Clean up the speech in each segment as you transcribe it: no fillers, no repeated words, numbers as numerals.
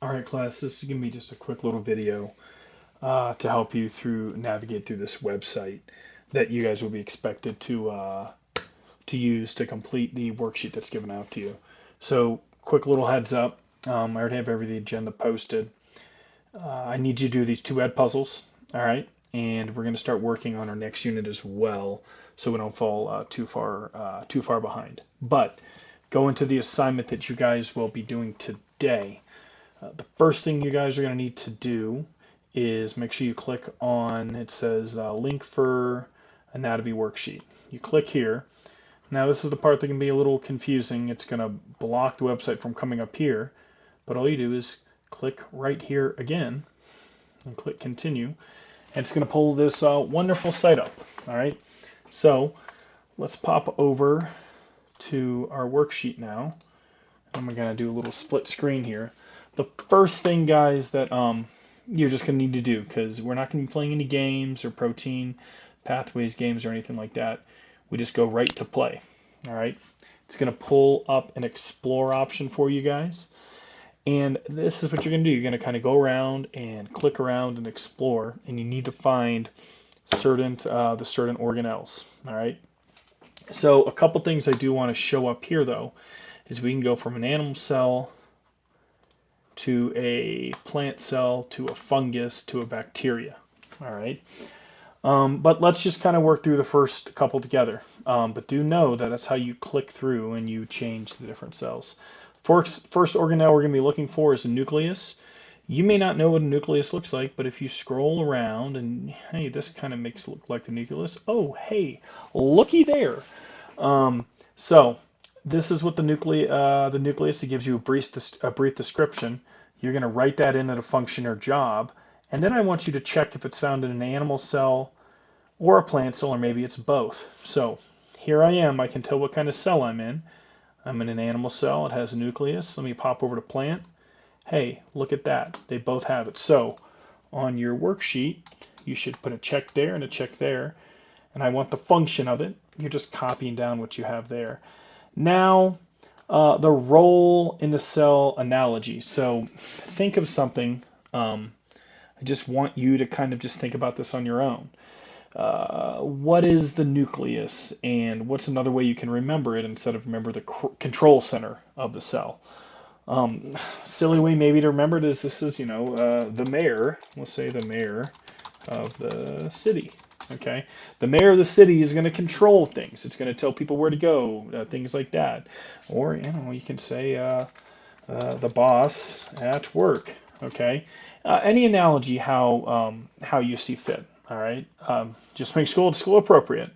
All right, class, this is going to be just a quick little video to help you navigate through this website that you guys will be expected to use to complete the worksheet that's given out to you. So, quick little heads up. I already have the agenda posted. I need you to do these two ed puzzles, all right? And we're going to start working on our next unit as well, so we don't fall too far behind. But go into the assignment that you guys will be doing today. The first thing you guys are going to need to do is make sure you click on, it says link for anatomy worksheet. You click here. Now this is the part that can be a little confusing. It's going to block the website from coming up here, but all you do is click right here again and click continue, and it's going to pull this wonderful site up. All right, so let's pop over to our worksheet now. I'm going to do a little split screen here. The first thing, guys, that you're just going to need to do, because we're not going to be playing any games or protein pathways games or anything like that. We just go right to play. All right. It's going to pull up an explore option for you guys. And this is what you're going to do. You're going to kind of go around and click around and explore, and you need to find the certain organelles. All right. So a couple things I do want to show up here, though, is we can go from an animal cell to a plant cell to a fungus to a bacteria. All right. But let's just kind of work through the first couple together. But do know that that's how you click through and you change the different cells. First organelle we're going to be looking for is a nucleus. You may not know what a nucleus looks like, but if you scroll around and, hey, this kind of makes it look like the nucleus. Oh, hey, looky there. So this is what the nucleus. It gives you a brief description. You're going to write that in at a function or job, and then I want you to check if it's found in an animal cell or a plant cell, or maybe it's both. So here I am. I can tell what kind of cell I'm in. I'm in an animal cell. It has a nucleus. Let me pop over to plant. Hey, look at that. They both have it. So on your worksheet, you should put a check there and a check there, and I want the function of it. You're just copying down what you have there. Now, the role in the cell analogy. So think of something. I just want you to kind of just think about this on your own. What is the nucleus, and what's another way you can remember it instead of remember the control center of the cell? Silly way maybe to remember it is this is, the mayor. We'll say the mayor of the city. Okay, the mayor of the city is going to control things. It's going to tell people where to go, things like that. Or you can say the boss at work. Okay, any analogy how you see fit. All right, just make school appropriate.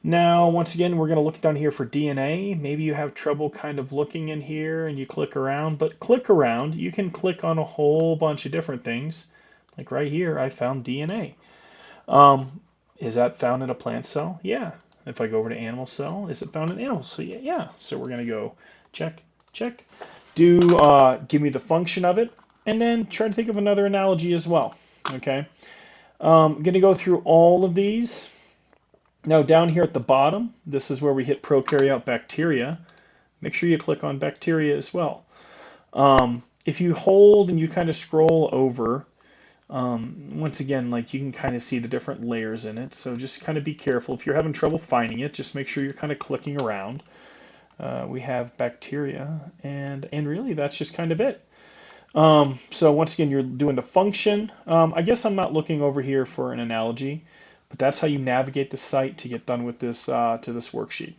Now, once again, we're going to look down here for DNA. Maybe you have trouble kind of looking in here and you click around, but click around. You can click on a whole bunch of different things. Like right here, I found DNA. Is that found in a plant cell? Yeah. If I go over to animal cell, is it found in animals? So yeah. So we're going to go check, check. Give me the function of it, and then try to think of another analogy as well. Okay. I'm going to go through all of these. Now down here at the bottom, this is where we hit prokaryote bacteria. Make sure you click on bacteria as well. If you hold and you kind of scroll over, once again, like you can kind of see the different layers in it. So just kind of be careful. If you're having trouble finding it, just make sure you're kind of clicking around. We have bacteria, and really that's just kind of it. So once again, you're doing the function. I guess I'm not looking over here for an analogy, but that's how you navigate the site to get done with this to this worksheet.